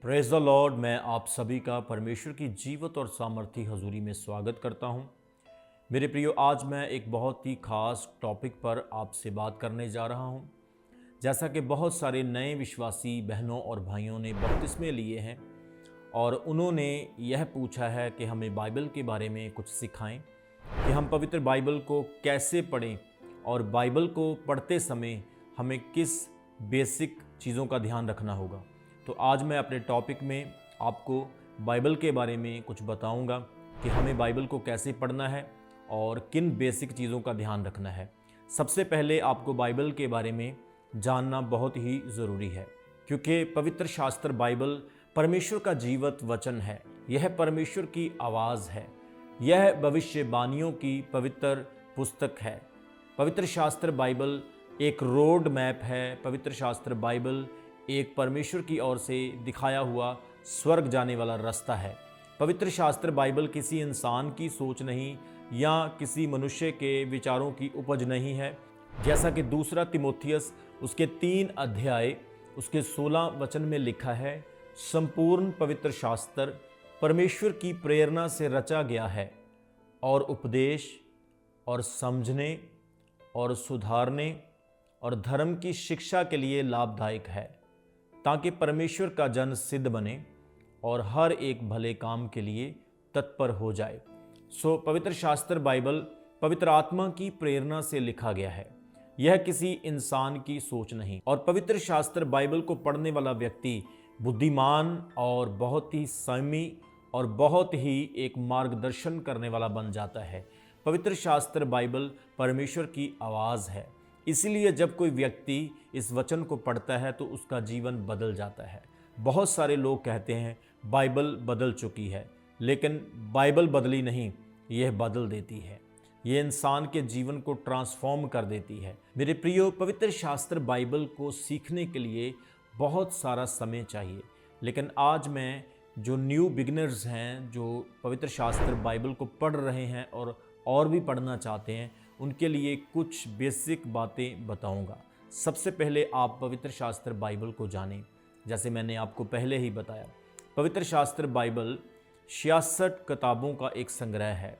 Praise the Lord. मैं आप सभी का परमेश्वर की जीवत और सामर्थी हजूरी में स्वागत करता हूं। मेरे प्रियो, आज मैं एक बहुत ही खास टॉपिक पर आपसे बात करने जा रहा हूं। जैसा कि बहुत सारे नए विश्वासी बहनों और भाइयों ने बपतिस्मे लिए हैं और उन्होंने यह पूछा है कि हमें बाइबल के बारे में कुछ सिखाएं कि हम पवित्र बाइबल को कैसे पढ़ें और बाइबल को पढ़ते समय हमें किस बेसिक चीज़ों का ध्यान रखना होगा। तो आज मैं अपने टॉपिक में आपको बाइबल के बारे में कुछ बताऊंगा कि हमें बाइबल को कैसे पढ़ना है और किन बेसिक चीज़ों का ध्यान रखना है। सबसे पहले आपको बाइबल के बारे में जानना बहुत ही ज़रूरी है, क्योंकि पवित्र शास्त्र बाइबल परमेश्वर का जीवत वचन है। यह परमेश्वर की आवाज़ है। यह भविष्यवाणियों की पवित्र पुस्तक है। पवित्र शास्त्र बाइबल एक रोड मैप है। पवित्र शास्त्र बाइबल एक परमेश्वर की ओर से दिखाया हुआ स्वर्ग जाने वाला रास्ता है। पवित्र शास्त्र बाइबल किसी इंसान की सोच नहीं या किसी मनुष्य के विचारों की उपज नहीं है। जैसा कि दूसरा तिमोथियस उसके 3 अध्याय उसके 16 वचन में लिखा है, संपूर्ण पवित्र शास्त्र परमेश्वर की प्रेरणा से रचा गया है और उपदेश और समझने और सुधारने और धर्म की शिक्षा के लिए लाभदायक है, ताकि परमेश्वर का जन सिद्ध बने और हर एक भले काम के लिए तत्पर हो जाए। पवित्र शास्त्र बाइबल पवित्र आत्मा की प्रेरणा से लिखा गया है। यह किसी इंसान की सोच नहीं। और पवित्र शास्त्र बाइबल को पढ़ने वाला व्यक्ति बुद्धिमान और बहुत ही संयमी और बहुत ही एक मार्गदर्शन करने वाला बन जाता है। पवित्र शास्त्र बाइबल परमेश्वर की आवाज़ है। इसीलिए जब कोई व्यक्ति इस वचन को पढ़ता है तो उसका जीवन बदल जाता है। बहुत सारे लोग कहते हैं बाइबल बदल चुकी है, लेकिन बाइबल बदली नहीं, यह बदल देती है। यह इंसान के जीवन को ट्रांसफॉर्म कर देती है। मेरे प्रियो, पवित्र शास्त्र बाइबल को सीखने के लिए बहुत सारा समय चाहिए, लेकिन आज मैं जो न्यू बिगिनर्स हैं, जो पवित्र शास्त्र बाइबल को पढ़ रहे हैं और भी पढ़ना चाहते हैं, उनके लिए कुछ बेसिक बातें बताऊंगा। सबसे पहले आप पवित्र शास्त्र बाइबल को जानें। जैसे मैंने आपको पहले ही बताया, पवित्र शास्त्र बाइबल 66 किताबों का एक संग्रह है,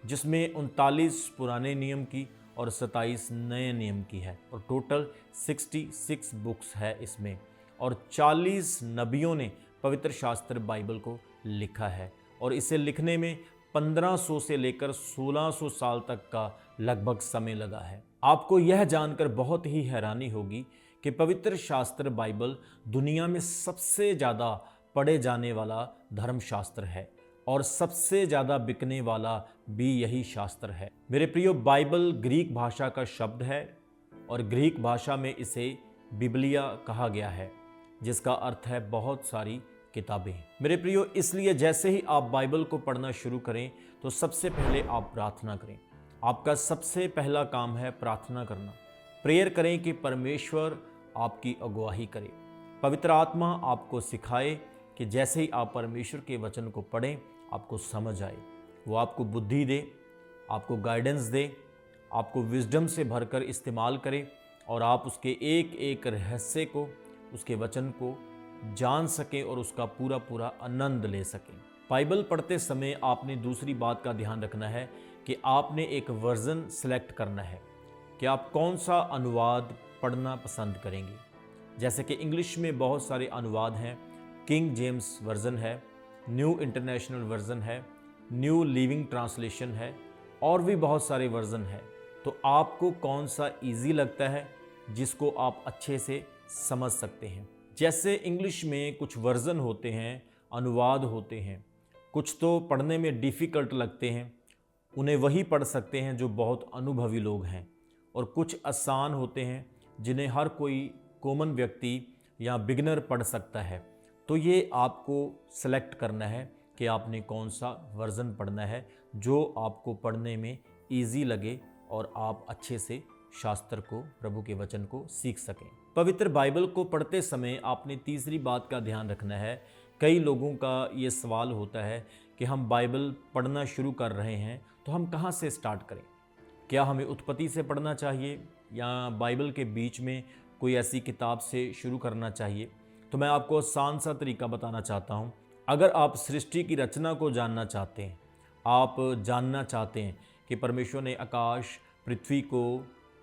जिसमें 39 पुराने नियम की और 27 नए नियम की है, और टोटल 66 बुक्स है इसमें। और 40 नबियों ने पवित्र शास्त्र बाइबल को लिखा है, और इसे लिखने में 1500 से लेकर 1600 साल तक का लगभग समय लगा है। आपको यह जानकर बहुत ही हैरानी होगी कि पवित्र शास्त्र बाइबल दुनिया में सबसे ज़्यादा पढ़े जाने वाला धर्मशास्त्र है, और सबसे ज़्यादा बिकने वाला भी यही शास्त्र है। मेरे प्रियो, बाइबल ग्रीक भाषा का शब्द है, और ग्रीक भाषा में इसे बिबलिया कहा गया है, जिसका अर्थ है बहुत सारी किताबें। मेरे प्रियो, इसलिए जैसे ही आप बाइबल को पढ़ना शुरू करें तो सबसे पहले आप प्रार्थना करें। आपका सबसे पहला काम है प्रार्थना करना। प्रेयर करें कि परमेश्वर आपकी अगुवाई करे। पवित्र आत्मा आपको सिखाए कि जैसे ही आप परमेश्वर के वचन को पढ़ें आपको समझ आए। वो आपको बुद्धि दे, आपको गाइडेंस दे, आपको विजडम से भरकर इस्तेमाल करे, और आप उसके एक एक रहस्य को, उसके वचन को जान सकें और उसका पूरा पूरा आनंद ले सकें। बाइबल पढ़ते समय आपने दूसरी बात का ध्यान रखना है कि आपने एक वर्जन सेलेक्ट करना है कि आप कौन सा अनुवाद पढ़ना पसंद करेंगे। जैसे कि इंग्लिश में बहुत सारे अनुवाद हैं। किंग जेम्स वर्जन है, न्यू इंटरनेशनल वर्जन है, न्यू लिविंग ट्रांसलेशन है, और भी बहुत सारे वर्जन हैं। तो आपको कौन सा ईजी लगता है, जिसको आप अच्छे से समझ सकते हैं। जैसे इंग्लिश में कुछ वर्जन होते हैं, अनुवाद होते हैं, कुछ तो पढ़ने में डिफ़िकल्ट लगते हैं, उन्हें वही पढ़ सकते हैं जो बहुत अनुभवी लोग हैं, और कुछ आसान होते हैं जिन्हें हर कोई कॉमन व्यक्ति या बिगिनर पढ़ सकता है। तो ये आपको सेलेक्ट करना है कि आपने कौन सा वर्जन पढ़ना है, जो आपको पढ़ने में ईजी लगे और आप अच्छे से शास्त्र को, प्रभु के वचन को सीख सकें। पवित्र बाइबल को पढ़ते समय आपने तीसरी बात का ध्यान रखना है। कई लोगों का ये सवाल होता है कि हम बाइबल पढ़ना शुरू कर रहे हैं तो हम कहाँ से स्टार्ट करें। क्या हमें उत्पत्ति से पढ़ना चाहिए या बाइबल के बीच में कोई ऐसी किताब से शुरू करना चाहिए? तो मैं आपको आसान सा तरीका बताना चाहता हूँ। अगर आप सृष्टि की रचना को जानना चाहते हैं, आप जानना चाहते हैं कि परमेश्वर ने आकाश, पृथ्वी को,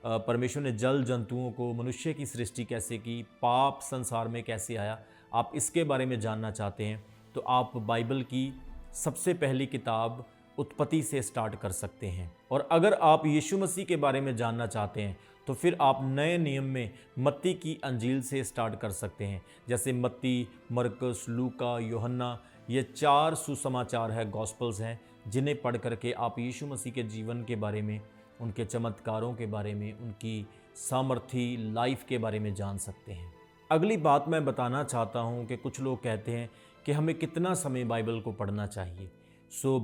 परमेश्वर ने जल जंतुओं को, मनुष्य की सृष्टि कैसे की, पाप संसार में कैसे आया, आप इसके बारे में जानना चाहते हैं, तो आप बाइबल की सबसे पहली किताब उत्पत्ति से स्टार्ट कर सकते हैं। और अगर आप यीशु मसीह के बारे में जानना चाहते हैं तो फिर आप नए नियम में मत्ती की अंजील से स्टार्ट कर सकते हैं। जैसे मत्ती, मरकुस, लूका, यूहन्ना, ये 4 सुसमाचार है, गॉस्पल्स हैं, जिन्हें पढ़ करके आप यीशु मसीह के जीवन के बारे में, उनके चमत्कारों के बारे में, उनकी सामर्थी लाइफ के बारे में जान सकते हैं। अगली बात मैं बताना चाहता हूँ कि कुछ लोग कहते हैं कि हमें कितना समय बाइबल को पढ़ना चाहिए।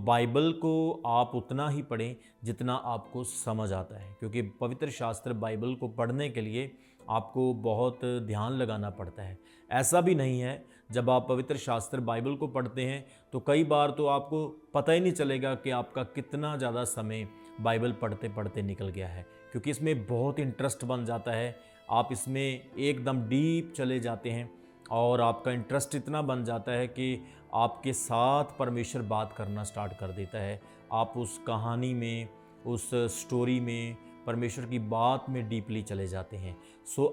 बाइबल को आप उतना ही पढ़ें जितना आपको समझ आता है, क्योंकि पवित्र शास्त्र बाइबल को पढ़ने के लिए आपको बहुत ध्यान लगाना पड़ता है। ऐसा भी नहीं है, जब आप पवित्र शास्त्र बाइबल को पढ़ते हैं तो कई बार तो आपको पता ही नहीं चलेगा कि आपका कितना ज़्यादा समय बाइबल पढ़ते पढ़ते निकल गया है, क्योंकि इसमें बहुत इंटरेस्ट बन जाता है। आप इसमें एकदम डीप चले जाते हैं और आपका इंटरेस्ट इतना बन जाता है कि आपके साथ परमेश्वर बात करना स्टार्ट कर देता है। आप उस कहानी में, उस स्टोरी में, परमेश्वर की बात में डीपली चले जाते हैं।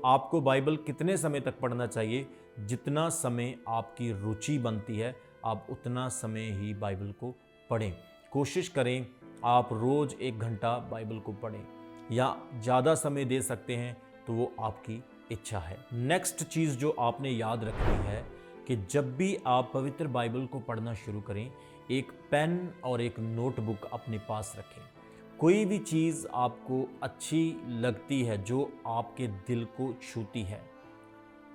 आपको बाइबल कितने समय तक पढ़ना चाहिए? जितना समय आपकी रुचि बनती है, आप उतना समय ही बाइबल को पढ़ें। कोशिश करें आप रोज़ 1 घंटा बाइबल को पढ़ें, या ज़्यादा समय दे सकते हैं तो वो आपकी इच्छा है। नेक्स्ट चीज़ जो आपने याद रखनी है कि जब भी आप पवित्र बाइबल को पढ़ना शुरू करें, एक पेन और एक नोटबुक अपने पास रखें। कोई भी चीज़ आपको अच्छी लगती है, जो आपके दिल को छूती है।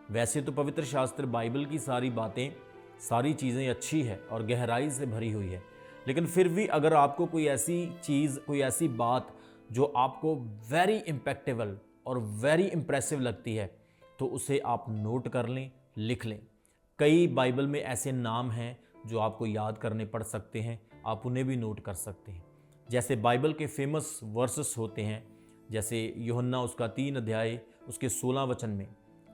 वैसे तो पवित्र शास्त्र बाइबल की सारी बातें, सारी चीज़ें अच्छी है और गहराई से भरी हुई है, लेकिन फिर भी अगर आपको कोई ऐसी चीज़, कोई ऐसी बात जो आपको वेरी इम्पैक्टेबल और वेरी इम्प्रेसिव लगती है, तो उसे आप नोट कर लें, लिख लें। कई बाइबल में ऐसे नाम हैं जो आपको याद करने पड़ सकते हैं, आप उन्हें भी नोट कर सकते हैं। जैसे बाइबल के फेमस वर्सेस होते हैं, जैसे यूहन्ना उसका 3 अध्याय उसके 16 वचन में,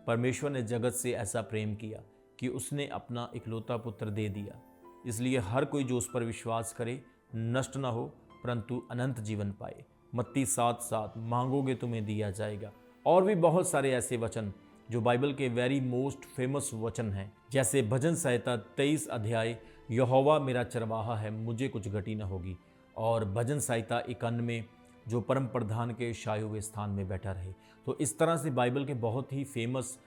परमेश्वर ने जगत से ऐसा प्रेम किया कि उसने अपना इकलौता पुत्र दे दिया, इसलिए हर कोई जो उस पर विश्वास करे नष्ट ना हो परंतु अनंत जीवन पाए। मत्ती 7:7, मांगोगे तुम्हें दिया जाएगा। और भी बहुत सारे ऐसे वचन जो बाइबल के वेरी मोस्ट फेमस वचन हैं, जैसे भजन संहिता 23 अध्याय, यहोवा मेरा चरवाहा है, मुझे कुछ घटी न होगी। और भजन संहिता 91, जो परम प्रधान के छाए हुए स्थान में बैठा रहे। तो इस तरह से बाइबल के बहुत ही फेमस,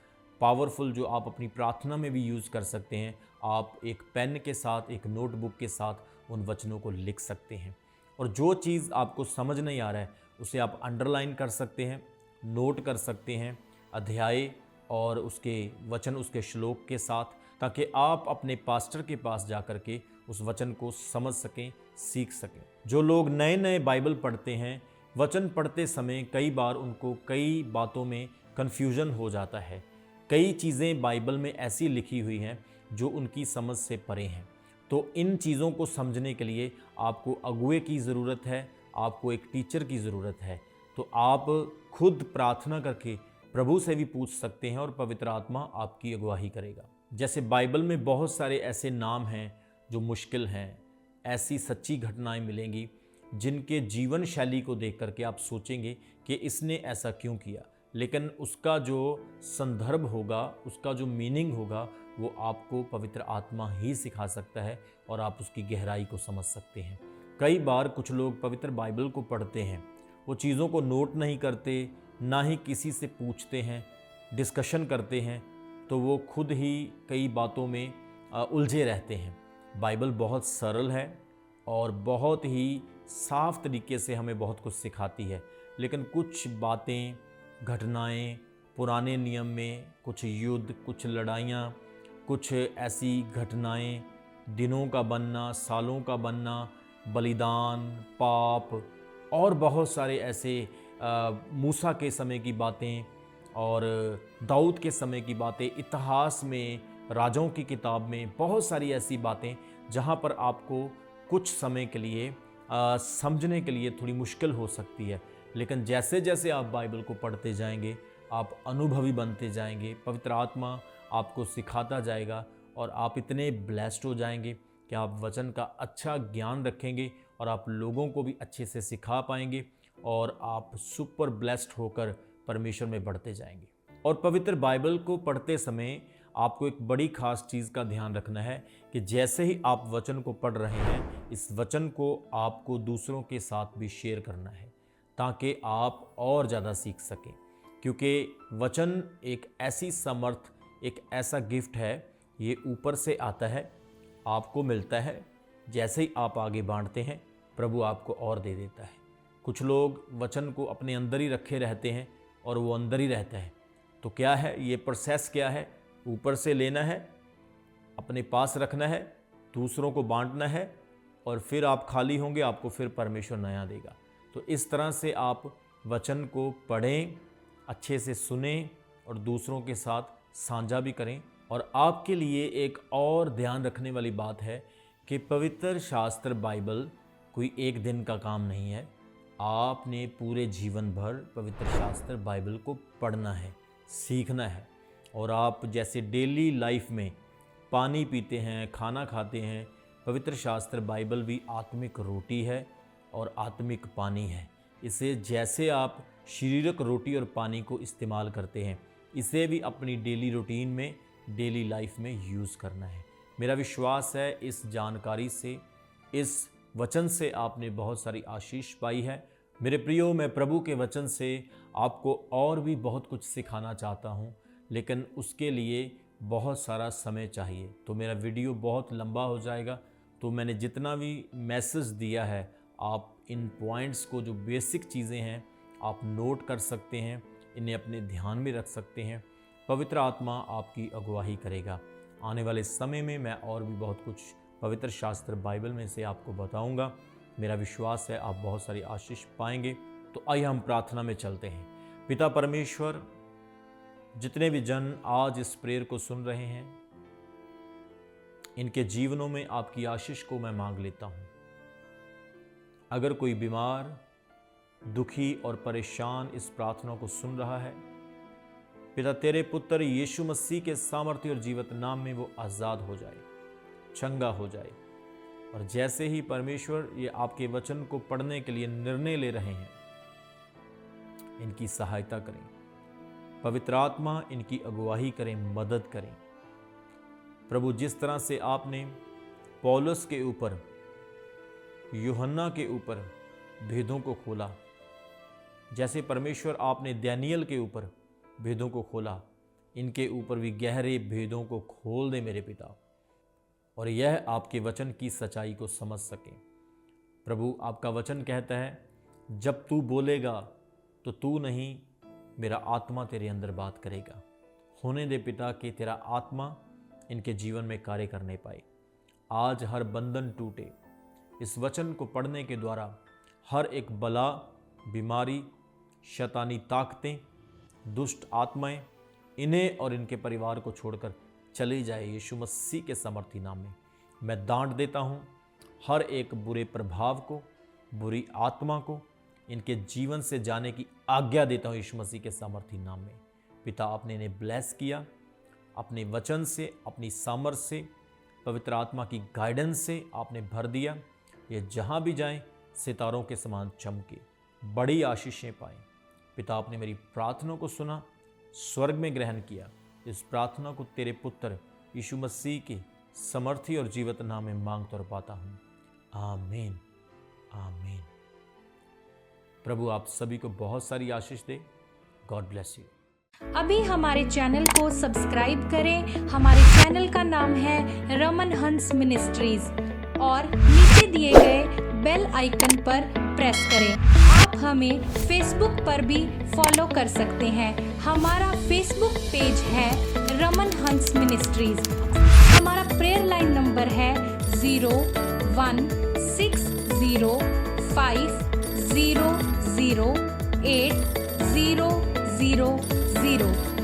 पावरफुल, जो आप अपनी प्रार्थना में भी यूज़ कर सकते हैं, आप एक पेन के साथ, एक नोटबुक के साथ उन वचनों को लिख सकते हैं। और जो चीज़ आपको समझ नहीं आ रहा है उसे आप अंडरलाइन कर सकते हैं, नोट कर सकते हैं, अध्याय और उसके वचन, उसके श्लोक के साथ, ताकि आप अपने पास्टर के पास जा कर के उस वचन को समझ सकें, सीख सकें। जो लोग नए नए बाइबल पढ़ते हैं, वचन पढ़ते समय कई बार उनको कई बातों में कन्फ्यूज़न हो जाता है। कई चीज़ें बाइबल में ऐसी लिखी हुई हैं जो उनकी समझ से परे हैं। तो इन चीज़ों को समझने के लिए आपको अगुवे की ज़रूरत है, आपको एक टीचर की ज़रूरत है। तो आप खुद प्रार्थना करके प्रभु से भी पूछ सकते हैं और पवित्र आत्मा आपकी अगुवाही करेगा। जैसे बाइबल में बहुत सारे ऐसे नाम हैं जो मुश्किल हैं, ऐसी सच्ची घटनाएं मिलेंगी जिनके जीवन शैली को देख करके आप सोचेंगे कि इसने ऐसा क्यों किया, लेकिन उसका जो संदर्भ होगा, उसका जो मीनिंग होगा, वो आपको पवित्र आत्मा ही सिखा सकता है और आप उसकी गहराई को समझ सकते हैं। कई बार कुछ लोग पवित्र बाइबल को पढ़ते हैं, वो चीज़ों को नोट नहीं करते, ना ही किसी से पूछते हैं, डिस्कशन करते हैं, तो वो खुद ही कई बातों में उलझे रहते हैं। बाइबल बहुत सरल है और बहुत ही साफ तरीके से हमें बहुत कुछ सिखाती है, लेकिन कुछ बातें, घटनाएं, पुराने नियम में कुछ युद्ध, कुछ लड़ाइयाँ, कुछ ऐसी घटनाएं, दिनों का बनना, सालों का बनना, बलिदान, पाप और बहुत सारे ऐसे मूसा के समय की बातें और दाऊद के समय की बातें, इतिहास में, राजाओं की किताब में बहुत सारी ऐसी बातें जहाँ पर आपको कुछ समय के लिए समझने के लिए थोड़ी मुश्किल हो सकती है, लेकिन जैसे जैसे आप बाइबल को पढ़ते जाएंगे आप अनुभवी बनते जाएंगे। पवित्र आत्मा आपको सिखाता जाएगा और आप इतने ब्लेस्ड हो जाएंगे कि आप वचन का अच्छा ज्ञान रखेंगे और आप लोगों को भी अच्छे से सिखा पाएंगे और आप सुपर ब्लेस्ड होकर परमेश्वर में बढ़ते जाएंगे। और पवित्र बाइबल को पढ़ते समय आपको एक बड़ी खास चीज़ का ध्यान रखना है कि जैसे ही आप वचन को पढ़ रहे हैं, इस वचन को आपको दूसरों के साथ भी शेयर करना है ताकि आप और ज़्यादा सीख सकें, क्योंकि वचन एक ऐसी समर्थ, एक ऐसा गिफ्ट है, ये ऊपर से आता है, आपको मिलता है। जैसे ही आप आगे बांटते हैं, प्रभु आपको और दे देता है। कुछ लोग वचन को अपने अंदर ही रखे रहते हैं और वो अंदर ही रहता है। तो क्या है ये प्रोसेस, क्या है? ऊपर से लेना है, अपने पास रखना है, दूसरों को बांटना है और फिर आप खाली होंगे, आपको फिर परमेश्वर नया देगा। तो इस तरह से आप वचन को पढ़ें, अच्छे से सुनें और दूसरों के साथ साझा भी करें। और आपके लिए एक और ध्यान रखने वाली बात है कि पवित्र शास्त्र बाइबल कोई एक दिन का काम नहीं है। आपने पूरे जीवन भर पवित्र शास्त्र बाइबल को पढ़ना है, सीखना है। और आप जैसे डेली लाइफ में पानी पीते हैं, खाना खाते हैं, पवित्र शास्त्र बाइबल भी आत्मिक रोटी है और आत्मिक पानी है। इसे जैसे आप शारीरिक रोटी और पानी को इस्तेमाल करते हैं, इसे भी अपनी डेली रूटीन में, डेली लाइफ में यूज़ करना है। मेरा विश्वास है इस जानकारी से, इस वचन से आपने बहुत सारी आशीष पाई है। मेरे प्रियो, मैं प्रभु के वचन से आपको और भी बहुत कुछ सिखाना चाहता हूँ, लेकिन उसके लिए बहुत सारा समय चाहिए, तो मेरा वीडियो बहुत लंबा हो जाएगा। तो मैंने जितना भी मैसेज दिया है, आप इन पॉइंट्स को, जो बेसिक चीज़ें हैं, आप नोट कर सकते हैं, इन्हें अपने ध्यान में रख सकते हैं। पवित्र आत्मा आपकी अगुवाई करेगा। आने वाले समय में मैं और भी बहुत कुछ पवित्र शास्त्र बाइबल में से आपको बताऊंगा। मेरा विश्वास है आप बहुत सारी आशीष पाएंगे। तो आइए हम प्रार्थना में चलते हैं। पिता परमेश्वर, जितने भी जन आज इस प्रेयर को सुन रहे हैं, इनके जीवनों में आपकी आशीष को मैं मांग लेता हूं। अगर कोई बीमार, दुखी और परेशान इस प्रार्थना को सुन रहा है, पिता तेरे पुत्र यीशु मसीह के सामर्थ्य और जीवित नाम में वो आज़ाद हो जाए, चंगा हो जाए। और जैसे ही परमेश्वर ये आपके वचन को पढ़ने के लिए निर्णय ले रहे हैं, इनकी सहायता करें। पवित्र आत्मा इनकी अगुवाई करें, मदद करें। प्रभु, जिस तरह से आपने पौलुस के ऊपर, यूहन्ना के ऊपर भेदों को खोला, जैसे परमेश्वर आपने दानियेल के ऊपर भेदों को खोला, इनके ऊपर भी गहरे भेदों को खोल दे मेरे पिता, और यह आपके वचन की सच्चाई को समझ सके। प्रभु, आपका वचन कहता है, जब तू बोलेगा तो तू नहीं, मेरा आत्मा तेरे अंदर बात करेगा। होने दे पिता कि तेरा आत्मा इनके जीवन में कार्य करने पाए। आज हर बंधन टूटे। इस वचन को पढ़ने के द्वारा हर एक बला, बीमारी, शैतानी ताकतें, दुष्ट आत्माएं, इन्हें और इनके परिवार को छोड़कर चली जाए। यीशु मसीह के सामर्थी नाम में मैं डांट देता हूँ हर एक बुरे प्रभाव को, बुरी आत्मा को इनके जीवन से जाने की आज्ञा देता हूँ यीशु मसीह के सामर्थी नाम में। पिता, आपने इन्हें ब्लेस किया अपने वचन से, अपनी सामर्थ से, पवित्र आत्मा की गाइडेंस से आपने भर दिया। ये जहाँ भी जाएं सितारों के समान चमके, बड़ी आशीषें पाएं। पिता, आपने मेरी प्रार्थना को सुना, स्वर्ग में ग्रहण किया। इस प्रार्थना को तेरे पुत्र यीशु मसीह के समर्थी और जीवित नाम में मांगता और पाता हूँ। आमीन, आमीन। प्रभु आप सभी को बहुत सारी आशीष दे। God bless you. अभी हमारे चैनल को सब्सक्राइब करें। हमारे चैनल का नाम है रमन हंस मिनिस्ट्रीज और नीचे दिए गए बेल आइकन पर प्रेस करें। आप हमें फेसबुक पर भी फॉलो कर सकते हैं। हमारा फेसबुक पेज है रमन हंस मिनिस्ट्रीज। हमारा प्रेयर लाइन नंबर है 0160500800।